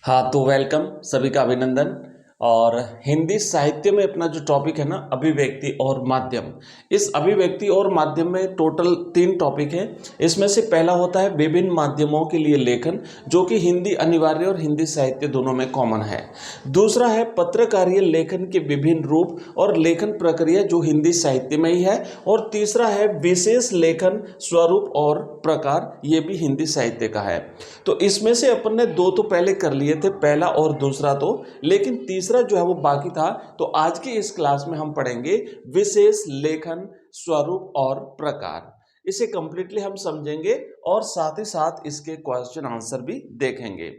हाँ, तो वेलकम, सभी का अभिनंदन। और हिंदी साहित्य में अपना जो टॉपिक है ना, अभिव्यक्ति और माध्यम। इस अभिव्यक्ति और माध्यम में टोटल 3 टॉपिक हैं। इसमें से पहला होता है विभिन्न माध्यमों के लिए लेखन, जो कि हिंदी अनिवार्य और हिंदी साहित्य दोनों में कॉमन है। दूसरा है पत्रकारीय लेखन के विभिन्न रूप और लेखन प्रक्रिया, जो हिंदी साहित्य में ही है। और तीसरा है विशेष लेखन स्वरूप और प्रकार, ये भी हिंदी साहित्य का है। तो इसमें से अपन ने 2 तो पहले कर लिए थे, पहला और दूसरा तो, लेकिन तीसरा जो है वो बाकी था। तो आज की इस क्लास में हम पढ़ेंगे विशेष लेखन स्वरूप और प्रकार। इसे कंप्लीटली हम समझेंगे और साथ ही साथ इसके क्वेश्चन आंसर भी देखेंगे।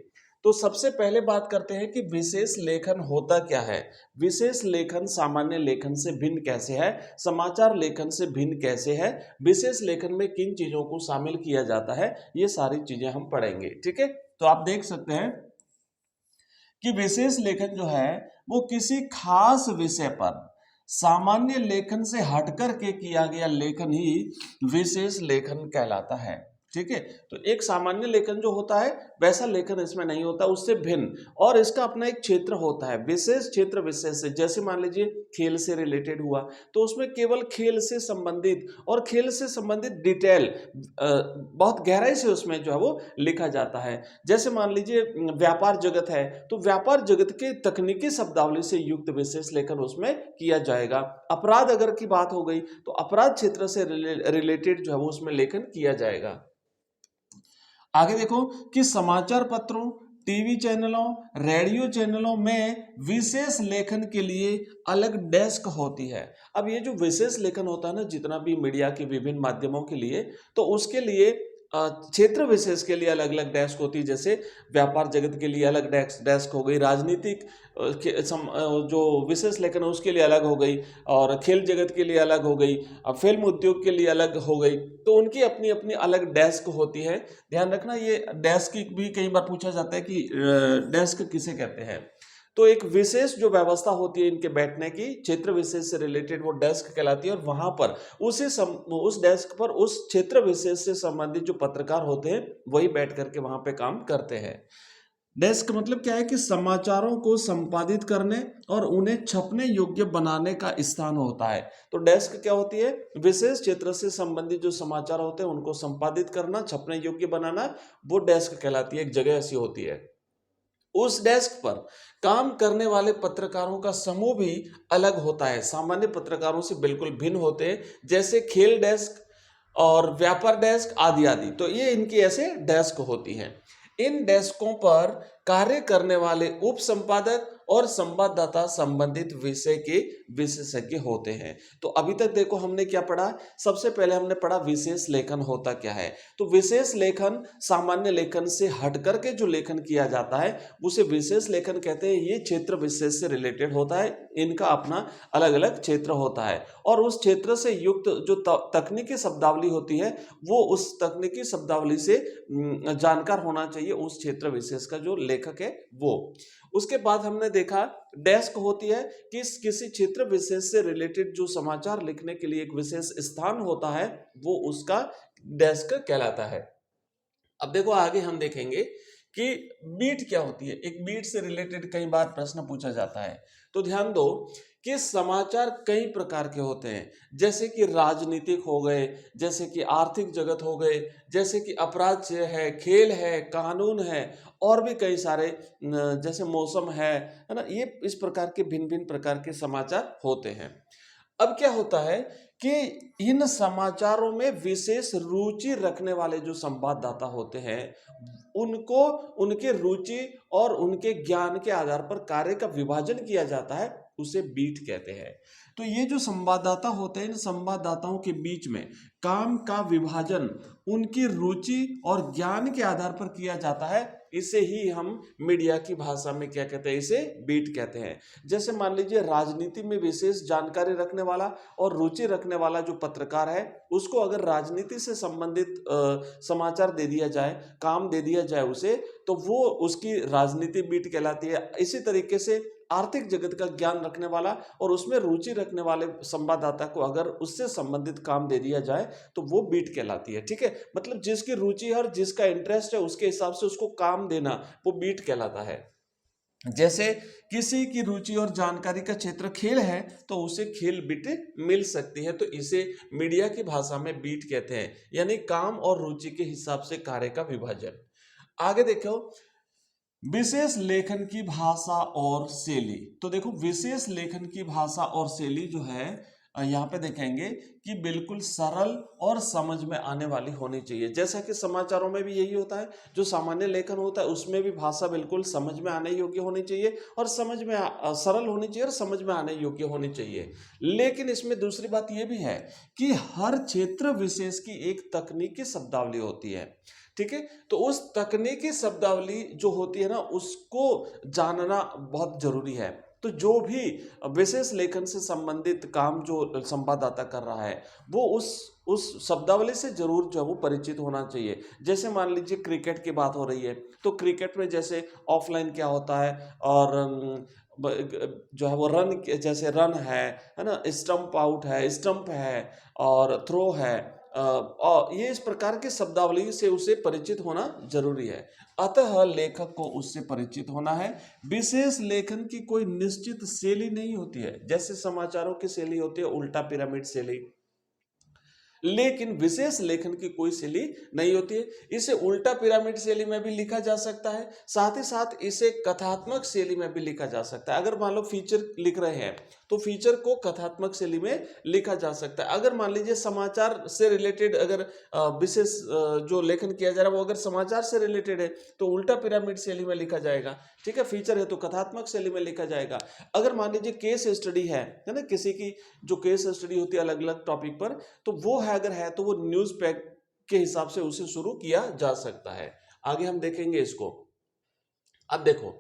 तो सबसे पहले बात करते हैं कि विशेष लेखन होता क्या है। विशेष लेखन सामान्य लेखन से भिन्न कैसे है, समाचार लेखन से भिन्न कैसे है, विशेष लेखन में किन चीजों को शामिल किया जाता है, ये सारी चीजें हम पढ़ेंगे। ठीक है, तो आप देख सकते हैं कि विशेष लेखन जो है वो किसी खास विषय पर सामान्य लेखन से हटकर के किया गया लेखन ही विशेष लेखन कहलाता है। ठीक है, तो एक सामान्य लेखन जो होता है वैसा लेखन इसमें नहीं होता, उससे भिन्न, और इसका अपना एक क्षेत्र होता है, विशेष क्षेत्र विशेष से। जैसे मान लीजिए खेल से रिलेटेड हुआ तो उसमें केवल खेल से संबंधित और खेल से संबंधित डिटेल बहुत गहराई से उसमें जो है वो लिखा जाता है। जैसे मान लीजिए व्यापार जगत है तो व्यापार जगत के तकनीकी शब्दावली से युक्त विशेष लेखन उसमें किया जाएगा। अपराध अगर की बात हो गई तो अपराध क्षेत्र से रिलेटेड जो है वो उसमें लेखन किया जाएगा। आगे देखो कि समाचार पत्रों, टीवी चैनलों, रेडियो चैनलों में विशेष लेखन के लिए अलग डेस्क होती है। अब ये जो विशेष लेखन होता है ना, जितना भी मीडिया के विभिन्न माध्यमों के लिए, तो उसके लिए क्षेत्र विशेष के लिए अलग अलग डेस्क होती है। जैसे व्यापार जगत के लिए अलग डेस्क हो गई, राजनीतिक जो विशेष लेखन है उसके लिए अलग हो गई, और खेल जगत के लिए अलग हो गई, फिल्म उद्योग के लिए अलग हो गई। तो उनकी अपनी अपनी अलग डेस्क होती है। ध्यान रखना, ये डेस्क भी कई बार पूछा जाता है कि डेस्क किसे कहते हैं। तो एक विशेष जो व्यवस्था होती है इनके बैठने की, क्षेत्र विशेष से रिलेटेड, वो डेस्क कहलाती है। और वहां पर उस डेस्क पर उस क्षेत्र विशेष से संबंधित जो पत्रकार होते हैं वही बैठ करके वहां पे काम करते हैं। डेस्क मतलब क्या है कि समाचारों को संपादित करने और उन्हें छपने योग्य बनाने का स्थान होता है। तो डेस्क क्या होती है, विशेष क्षेत्र से संबंधित जो समाचार होते हैं उनको संपादित करना, छपने योग्य बनाना, वो डेस्क कहलाती है। एक जगह ऐसी होती है। उस डेस्क पर काम करने वाले पत्रकारों का समूह भी अलग होता है, सामान्य पत्रकारों से बिल्कुल भिन्न होते हैं। जैसे खेल डेस्क और व्यापार डेस्क आदि आदि, तो ये इनकी ऐसे डेस्क होती हैं। इन डेस्कों पर कार्य करने वाले उप संपादक और संवाददाता संबंधित विषय के विशेषज्ञ होते हैं। तो अभी तक देखो हमने क्या पढ़ा। सबसे पहले हमने पढ़ा विशेष लेखन होता क्या है। तो विशेष लेखन सामान्य लेखन से हट करके जो लेखन किया जाता है उसे विशेष लेखन कहते हैं। ये क्षेत्र विशेष से रिलेटेड होता है, इनका अपना अलग अलग क्षेत्र होता है, और उस क्षेत्र से युक्त जो तकनीकी शब्दावली होती है वो उस तकनीकी शब्दावली से जानकार होना चाहिए, उस क्षेत्र विशेष का जो लेखक है वो। उसके बाद हमने देखा डेस्क होती है कि किसी क्षेत्र विशेष से रिलेटेड जो समाचार लिखने के लिए एक विशेष स्थान होता है वो उसका डेस्क कहलाता है। अब देखो आगे हम देखेंगे कि बीट क्या होती है। एक बीट से रिलेटेड कई बार प्रश्न पूछा जाता है। तो ध्यान दो कि समाचार कई प्रकार के होते हैं, जैसे कि राजनीतिक हो गए, जैसे कि आर्थिक जगत हो गए, जैसे कि अपराध से है, खेल है, कानून है, और भी कई सारे जैसे मौसम है ना। ये इस प्रकार के भिन्न भिन्न प्रकार के समाचार होते हैं। अब क्या होता है कि इन समाचारों में विशेष रुचि रखने वाले जो संवाददाता होते हैं उनको उनके रुचि और उनके ज्ञान के आधार पर कार्य का विभाजन किया जाता है, उसे बीट कहते हैं। तो ये जो संवाददाता होते हैं, इन संवाददाताओं के बीच में काम का विभाजन उनकी रुचि और ज्ञान के आधार पर किया जाता है। इसे ही हम मीडिया की भाषा में क्या कहते हैं, इसे बीट कहते हैं। जैसे मान लीजिए राजनीति में विशेष जानकारी रखने वाला और रुचि रखने वाला जो पत्रकार है उसको अगर राजनीति से संबंधित समाचार दे दिया जाए, काम दे दिया जाए उसे, तो वो उसकी राजनीति बीट कहलाती है। इसी तरीके से आर्थिक जगत का ज्ञान रखने वाला और उसमें रुचि रखने वाले संवाददाता को अगर उससे संबंधित काम दे दिया जाए तो वो बीट कहलाती है। ठीक है, मतलब जिसकी रुचि और जिसका इंटरेस्ट है उसके हिसाब से उसको काम देना वो बीट कहलाता है। जैसे किसी की रुचि और जानकारी का क्षेत्र खेल है तो उसे खेल बिट मिल सकती है, तो इसे मीडिया की भाषा में बीट कहते हैं, यानी काम और रुचि के हिसाब से कार्य का विभाजन। आगे देखो विशेष लेखन की भाषा और शैली। तो देखो विशेष लेखन की भाषा और शैली जो है यहाँ पे देखेंगे कि बिल्कुल सरल और समझ में आने वाली होनी चाहिए। जैसा कि समाचारों में भी यही होता है, जो सामान्य लेखन होता है उसमें भी भाषा बिल्कुल समझ में आने योग्य होनी चाहिए और सरल होनी चाहिए और समझ में आने योग्य होनी चाहिए। लेकिन इसमें दूसरी बात यह भी है कि हर क्षेत्र विशेष की एक तकनीकी शब्दावली होती है, ठीक है। तो उस तकनीकी शब्दावली जो होती है ना, उसको जानना बहुत जरूरी है। तो जो भी विशेष लेखन से संबंधित काम जो संवाददाता कर रहा है वो उस शब्दावली से जरूर जो है वो परिचित होना चाहिए। जैसे मान लीजिए क्रिकेट की बात हो रही है, तो क्रिकेट में जैसे ऑफलाइन क्या होता है और जो है वो रन, जैसे रन है ना, स्टंप आउट है, स्टंप है और थ्रो है, और ये इस प्रकार की शब्दावली से उसे परिचित होना जरूरी है। अतः लेखक को उससे परिचित होना है। विशेष लेखन की कोई निश्चित शैली नहीं होती है, जैसे समाचारों की शैली होती है उल्टा पिरामिड शैली, लेकिन विशेष लेखन की कोई शैली नहीं होती है। इसे उल्टा पिरामिड शैली में भी लिखा जा सकता है, साथ ही साथ इसे कथात्मक शैली में भी लिखा जा सकता है। अगर मान लो फीचर लिख रहे हैं तो फीचर को कथात्मक शैली में लिखा जा सकता है। अगर मान लीजिए समाचार से रिलेटेड अगर विशेष जो लेखन किया जा रहा है वो अगर समाचार से रिलेटेड है तो उल्टा पिरामिड शैली में लिखा जाएगा, ठीक है। फीचर है तो कथात्मक शैली में लिखा जाएगा। अगर मान लीजिए केस स्टडी है ना, किसी की जो केस स्टडी होती है अलग अलग टॉपिक पर, तो वो है अगर है तो वो न्यूज पैक के हिसाब से उसे शुरू किया जा सकता है। आगे हम देखेंगे इसको। अब देखो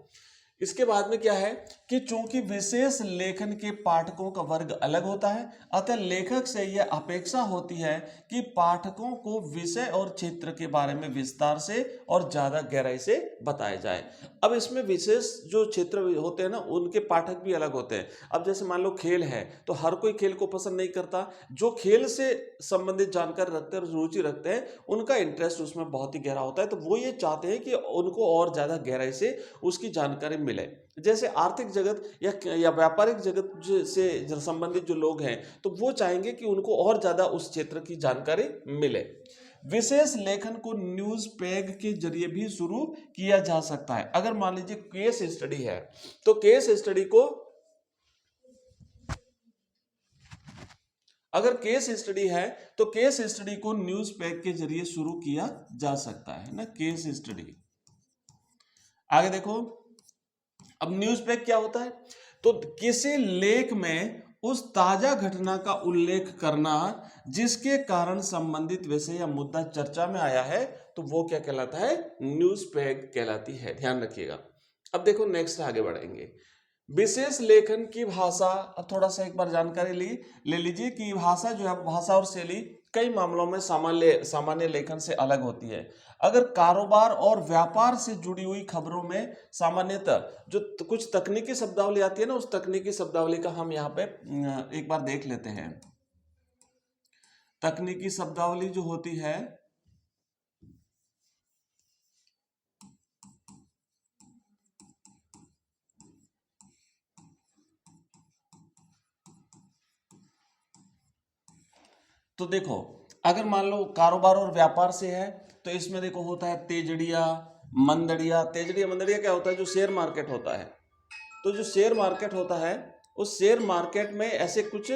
इसके बाद में क्या है कि चूंकि विशेष लेखन के पाठकों का वर्ग अलग होता है, अतः लेखक से यह अपेक्षा होती है कि पाठकों को विषय और क्षेत्र के बारे में विस्तार से और ज्यादा गहराई से बताया जाए। अब इसमें विशेष जो क्षेत्र होते हैं ना उनके पाठक भी अलग होते हैं। अब जैसे मान लो खेल है तो हर कोई खेल को पसंद नहीं करता, जो खेल से संबंधित जानकारी रखते हैं और रुचि रखते हैं उनका इंटरेस्ट उसमें बहुत ही गहरा होता है, तो वो ये चाहते हैं कि उनको और ज्यादा गहराई से उसकी जानकारी मिले। जैसे आर्थिक जगत या व्यापारिक जगत से संबंधित जो लोग हैं तो वो चाहेंगे कि उनको और ज्यादा उस क्षेत्र की जानकारी मिले। विशेष लेखन को न्यूज पैग के जरिए भी शुरू किया जा सकता है। अगर मान लीजिए केस स्टडी है तो केस स्टडी को न्यूज पैग के जरिए शुरू किया जा सकता है ना, केस स्टडी। आगे देखो अब न्यूज पेज क्या होता है, तो किसी लेख में उस ताजा घटना का उल्लेख करना जिसके कारण संबंधित विषय या मुद्दा चर्चा में आया है, तो वो क्या कहलाता है, न्यूज पेज कहलाती है। ध्यान रखिएगा। अब देखो नेक्स्ट आगे बढ़ेंगे। विशेष लेखन की भाषा, अब थोड़ा सा एक बार जानकारी ले लीजिए कि भाषा जो है, भाषा और शैली कई मामलों में सामान्य लेखन से अलग होती है। अगर कारोबार और व्यापार से जुड़ी हुई खबरों में सामान्यतः जो कुछ तकनीकी शब्दावली आती है ना, उस तकनीकी शब्दावली का हम यहाँ पे एक बार देख लेते हैं। तकनीकी शब्दावली जो होती है तो देखो अगर मान लो कारोबार और व्यापार से है तो इसमें देखो होता है तेजड़िया मंदड़िया। तेजड़िया मंदड़िया क्या होता है, जो शेयर मार्केट होता है। तो जो शेयर मार्केट होता है उस शेयर मार्केट में ऐसे कुछ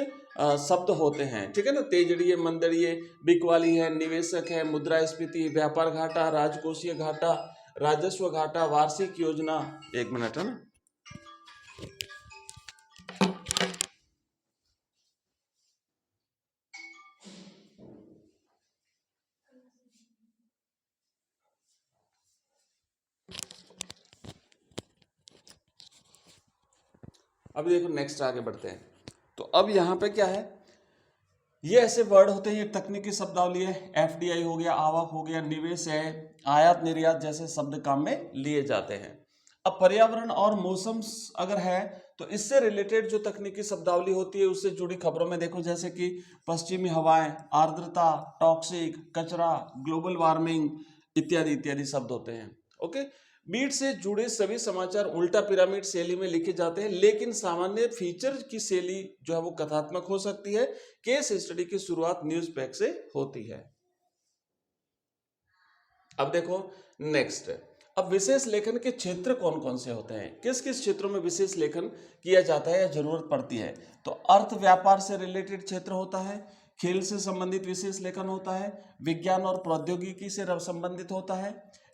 शब्द होते हैं, ठीक है ना। तेजड़िए मंदड़िए, बिकवाली है, निवेशक है, मुद्रास्फीति, व्यापार घाटा, राजकोषीय घाटा, राजस्व घाटा, वार्षिक योजना। एक मिनट है ना। अभी देखो नेक्स्ट आगे बढ़ते हैं। तो अब यहाँ पे क्या है, ये ऐसे वर्ड होते हैं, ये तकनीकी शब्दावली है। एफडीआई हो गया, आवक हो गया, निवेश है, आयात निर्यात जैसे शब्द काम में लिए जाते हैं। अब पर्यावरण और मौसम अगर है तो इससे रिलेटेड जो तकनीकी शब्दावली होती है उससे जुड़ी खबरों में देखो, जैसे कि पश्चिमी हवाएं, आर्द्रता, टॉक्सिक, कचरा, ग्लोबल वार्मिंग इत्यादि इत्यादि शब्द होते हैं। ओके, बीट से जुड़े सभी समाचार उल्टा पिरामिड शैली में लिखे जाते हैं, लेकिन सामान्य फीचर की शैली जो है वो कथात्मक हो सकती है। केस स्टडी की शुरुआत न्यूज पैक से होती है। अब देखो नेक्स्ट, अब विशेष लेखन के क्षेत्र कौन कौन से होते हैं, किस किस क्षेत्रों में विशेष लेखन किया जाता है या जरूरत पड़ती है। तो अर्थ व्यापार से रिलेटेड क्षेत्र होता है, खेल से संबंधित विशेष लेखन होता है, विज्ञान और प्रौद्योगिकी से संबंधित होता है,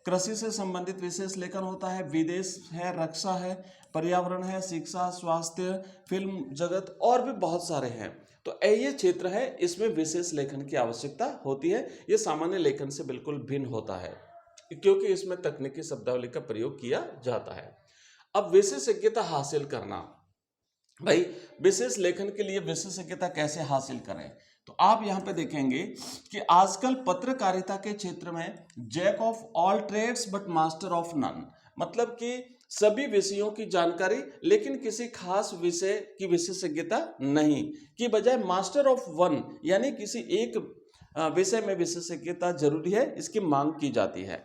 कृषि से संबंधित विशेष लेखन होता है, विदेश है, रक्षा है, पर्यावरण है, शिक्षा, स्वास्थ्य, फिल्म जगत और भी बहुत सारे हैं। तो ये क्षेत्र है, इसमें विशेष लेखन की आवश्यकता होती है। ये सामान्य लेखन से बिल्कुल भिन्न होता है क्योंकि इसमें तकनीकी शब्दावली का प्रयोग किया जाता है। अब विशेषज्ञता हासिल करना, भाई विशेष लेखन के लिए विशेषज्ञता कैसे हासिल करें। तो आप यहाँ पे देखेंगे कि आजकल पत्रकारिता के क्षेत्र में jack of all trades but master of none, मतलब कि सभी विषयों की जानकारी लेकिन किसी खास विषय की विशेषज्ञता नहीं, की बजाय मास्टर ऑफ वन यानी किसी एक विषय में विशेषज्ञता जरूरी है, इसकी मांग की जाती है।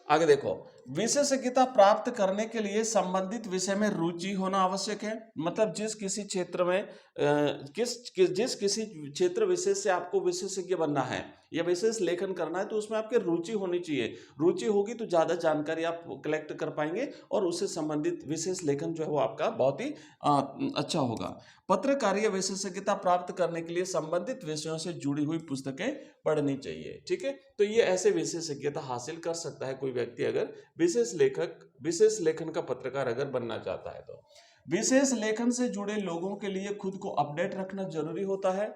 आगे देखो, विशेषज्ञता प्राप्त करने के लिए संबंधित विषय में रुचि होना आवश्यक है। मतलब जिस किसी क्षेत्र में जिस किसी क्षेत्र विशेष से आपको विशेषज्ञ बनना है या विशेष लेखन करना है तो उसमें आपकी रुचि होनी चाहिए। रुचि होगी तो ज़्यादा जानकारी आप कलेक्ट कर पाएंगे और उससे संबंधित विशेष लेखन जो है वो आपका बहुत ही अच्छा होगा। पत्रकारिता विशेषज्ञता प्राप्त करने के लिए संबंधित विषयों से जुड़ी हुई पुस्तकें पढ़नी चाहिए। ठीक है, तो ये ऐसे विशेषज्ञता हासिल कर सकता है कोई व्यक्ति अगर विशेष लेखन का पत्रकार अगर बनना चाहता है। तो विशेष लेखन से जुड़े लोगों के लिए खुद को अपडेट रखना जरूरी होता है।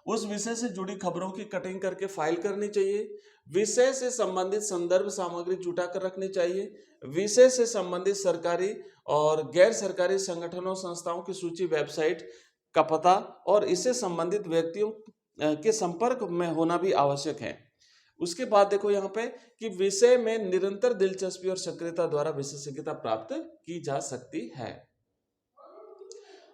उस विषय से जुड़ी खबरों की कटिंग करके फाइल करनी चाहिए। विषय से संबंधित संदर्भ सामग्री जुटा कर रखनी चाहिए। विषय से संबंधित सरकारी और गैर सरकारी संगठनों संस्थाओं की सूची, वेबसाइट का पता और इससे संबंधित व्यक्तियों के संपर्क में होना भी आवश्यक है। उसके बाद देखो यहाँ पे कि विषय में निरंतर दिलचस्पी और सक्रियता द्वारा विशेषज्ञता प्राप्त की जा सकती है।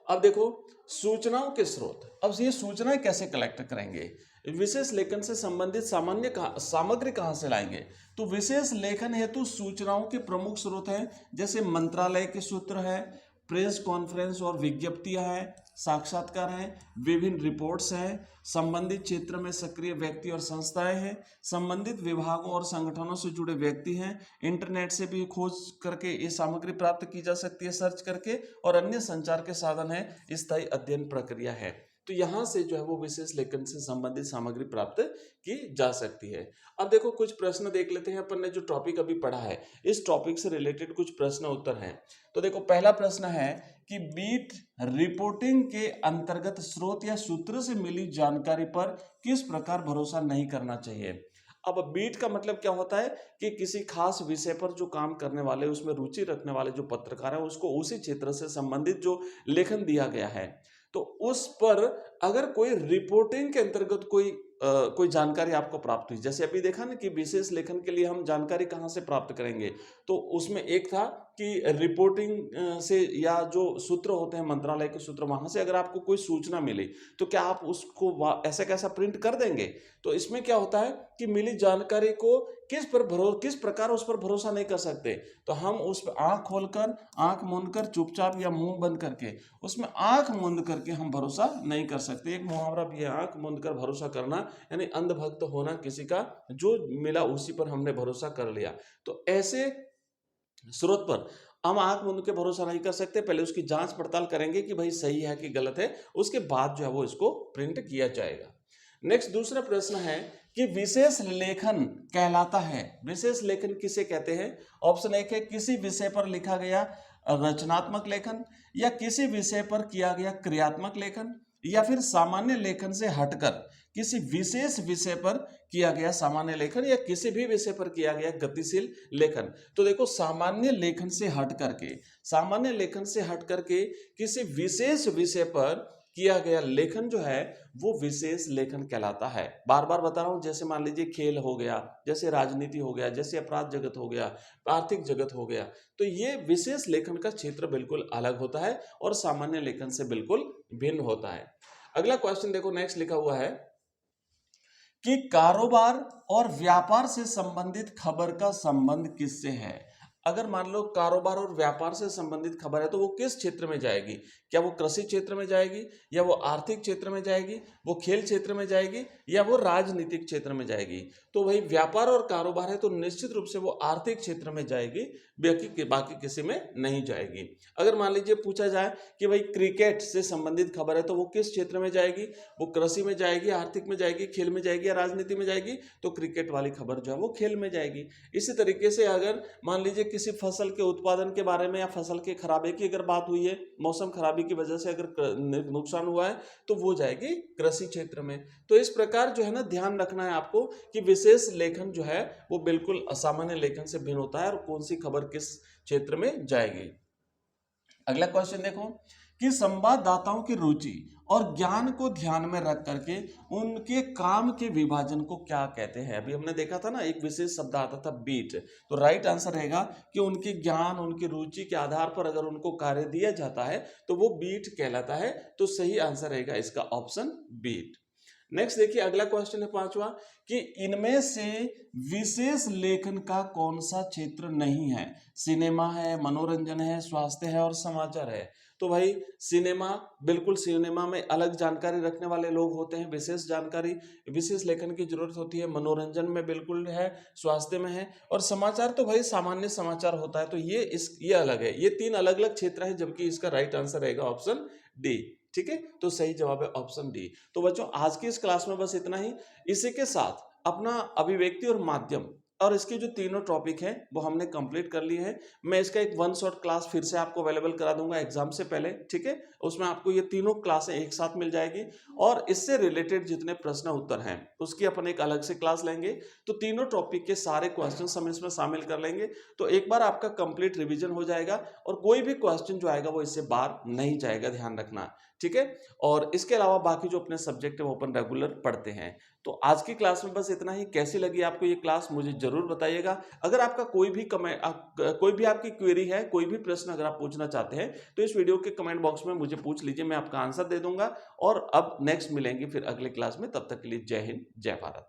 अब देखो सूचनाओं के स्रोत, अब ये सूचनाएं कैसे कलेक्ट करेंगे, विशेष लेखन से संबंधित सामग्री कहां से लाएंगे। तो विशेष लेखन हेतु सूचनाओं के प्रमुख स्रोत हैं, जैसे मंत्रालय के सूत्र है, प्रेस कॉन्फ्रेंस और विज्ञप्तियां हैं, साक्षात्कार हैं, विभिन्न रिपोर्ट्स हैं, संबंधित क्षेत्र में सक्रिय व्यक्ति और संस्थाएं हैं, संबंधित विभागों और संगठनों से जुड़े व्यक्ति हैं, इंटरनेट से भी खोज करके ये सामग्री प्राप्त की जा सकती है सर्च करके, और अन्य संचार के साधन है, स्थायी अध्ययन प्रक्रिया है। तो यहाँ से जो है वो विशेष लेखन से संबंधित सामग्री प्राप्त की जा सकती है। अब देखो कुछ प्रश्न देख लेते हैं, अपन ने जो टॉपिक अभी पढ़ा है इस टॉपिक से रिलेटेड कुछ प्रश्न उत्तर हैं। तो देखो पहला प्रश्न है कि बीट रिपोर्टिंग के अंतर्गत स्रोत या सूत्र से मिली जानकारी पर किस प्रकार भरोसा नहीं करना चाहिए। अब बीट का मतलब क्या होता है कि किसी खास विषय पर जो काम करने वाले, उसमें रुचि रखने वाले जो पत्रकार है उसको उसी क्षेत्र से संबंधित जो लेखन दिया गया है तो उस पर अगर कोई रिपोर्टिंग के अंतर्गत कोई जानकारी आपको प्राप्त हुई, जैसे अभी देखा ना कि विशेष लेखन के लिए हम जानकारी कहाँ से प्राप्त करेंगे, तो उसमें एक था कि रिपोर्टिंग से या जो सूत्र होते हैं मंत्रालय के सूत्र, वहां से अगर आपको कोई सूचना मिली तो क्या आप उसको ऐसा कैसा प्रिंट कर देंगे। तो इसमें क्या होता है कि मिली जानकारी को किस प्रकार उस पर भरोसा नहीं कर सकते। तो हम उस पर आंख मूंद कर चुपचाप या मुंह बंद करके उसमें आंख मूंद करके हम भरोसा नहीं कर सकते। एक मुहावरा भी है, आंख मूंद कर भरोसा करना, यानी अंधभक्त होना, किसी का जो मिला उसी पर हमने भरोसा कर लिया। तो ऐसे स्रोत पर हम आंख मूंद के भरोसा नहीं कर सकते, पहले उसकी जांच पड़ताल करेंगे कि भाई सही है कि गलत है, उसके बाद जो है वो इसको प्रिंट किया जाएगा। नेक्स्ट दूसरा प्रश्न है कि विशेष लेखन कहलाता है, विशेष लेखन किसे कहते हैं। ऑप्शन एक है किसी विषय पर लिखा गया रचनात्मक लेखन, या किसी विषय पर किया गया क्रियात्मक लेखन, या फिर सामान्य लेखन से हटकर किसी विशेष विषय पर किया गया सामान्य लेखन, या किसी भी विषय पर किया गया गतिशील लेखन। तो देखो सामान्य लेखन से हट करके किसी विशेष विषय पर किया गया लेखन जो है वो विशेष लेखन कहलाता है। बार बार बता रहा हूं, जैसे मान लीजिए खेल हो गया, जैसे राजनीति हो गया, जैसे अपराध जगत हो गया, आर्थिक जगत हो गया, तो ये विशेष लेखन का क्षेत्र बिल्कुल अलग होता है और सामान्य लेखन से बिल्कुल भिन्न होता है। अगला क्वेश्चन देखो, नेक्स्ट लिखा हुआ है कि कारोबार और व्यापार से संबंधित खबर का संबंध किससे है। अगर मान लो कारोबार और व्यापार से संबंधित खबर है तो वो किस क्षेत्र में जाएगी, क्या वो कृषि क्षेत्र में जाएगी, या वो आर्थिक क्षेत्र में जाएगी, वो खेल क्षेत्र में जाएगी, या वो राजनीतिक क्षेत्र में जाएगी। तो वही व्यापार और कारोबार है तो निश्चित रूप से वो आर्थिक क्षेत्र में जाएगी, बाकी किसी में नहीं जाएगी। अगर मान लीजिए पूछा जाए कि भाई क्रिकेट से संबंधित खबर है तो वो किस क्षेत्र में जाएगी, वो कृषि में जाएगी, आर्थिक में जाएगी, खेल में जाएगी या राजनीति में जाएगी, तो क्रिकेट वाली खबर जो है वो खेल में जाएगी। इसी तरीके से अगर मान लीजिए किसी फसल के उत्पादन के बारे में या फसल के खराबे की अगर बात हुई है, मौसम खराबी की वजह से अगर नुकसान हुआ है तो वो जाएगी कृषि क्षेत्र में। तो इस प्रकार जो है ना ध्यान रखना है आपको कि विशेष लेखन जो है वो बिल्कुल असामान्य लेखन से भिन्न होता है और कौन सी खबर किस क्षेत्र में जाएगी। अगला क्वेश्चन देखो कि संवाददाताओं की रुचि और ज्ञान को ध्यान में रख करके उनके काम के विभाजन को क्या कहते हैं। अभी हमने देखा था ना, एक विशेष शब्द आता था बीट, तो राइट आंसर रहेगा कि उनके ज्ञान उनकी रुचि के आधार पर अगर उनको कार्य दिया जाता है तो वो बीट कहलाता है। तो सही आंसर रहेगा इसका ऑप्शन बीट। नेक्स्ट देखिए अगला क्वेश्चन है 5वां कि इनमें से विशेष लेखन का कौन सा क्षेत्र नहीं है। सिनेमा है, मनोरंजन है, स्वास्थ्य है और समाचार है। तो भाई सिनेमा, बिल्कुल सिनेमा में अलग जानकारी रखने वाले लोग होते हैं, विशेष जानकारी विशेष लेखन की जरूरत होती है। मनोरंजन में बिल्कुल है, स्वास्थ्य में है, और समाचार तो भाई सामान्य समाचार होता है। तो ये अलग है, ये 3 अलग अलग क्षेत्र है, जबकि इसका राइट आंसर रहेगा ऑप्शन डी। ठीक है, तो सही जवाब है ऑप्शन डी। तो बच्चों आज की इस क्लास में बस इतना ही। इसी के साथ अपना अभिव्यक्ति और माध्यम और इसके जो तीनों टॉपिक हैं वो हमने कंप्लीट कर लिए हैं। मैं इसका एक 1 शॉट क्लास फिर से आपको अवेलेबल करा दूंगा एग्जाम से पहले। ठीक है, उसमें आपको ये तीनों क्लासें एक साथ मिल जाएगी और इससे रिलेटेड जितने प्रश्न उत्तर हैं उसकी अपन एक अलग से क्लास लेंगे। तो तीनों टॉपिक के सारे क्वेश्चन हम इसमें शामिल कर लेंगे, तो एक बार आपका कंप्लीट रिवीजन हो जाएगा और कोई भी क्वेश्चन जो आएगा वो इससे बाहर नहीं जाएगा, ध्यान रखना। ठीक है, और इसके अलावा बाकी जो अपने सब्जेक्ट है वो अपन रेगुलर पढ़ते हैं। तो आज की क्लास में बस इतना ही। कैसी लगी आपको ये क्लास मुझे जरूर बताइएगा। अगर आपका कोई भी कोई भी आपकी क्वेरी है, कोई भी प्रश्न अगर आप पूछना चाहते हैं तो इस वीडियो के कमेंट बॉक्स में मुझे पूछ लीजिए, मैं आपका आंसर दे दूंगा। और अब नेक्स्ट मिलेंगे फिर अगले क्लास में, तब तक के लिए जय हिंद, जय भारत।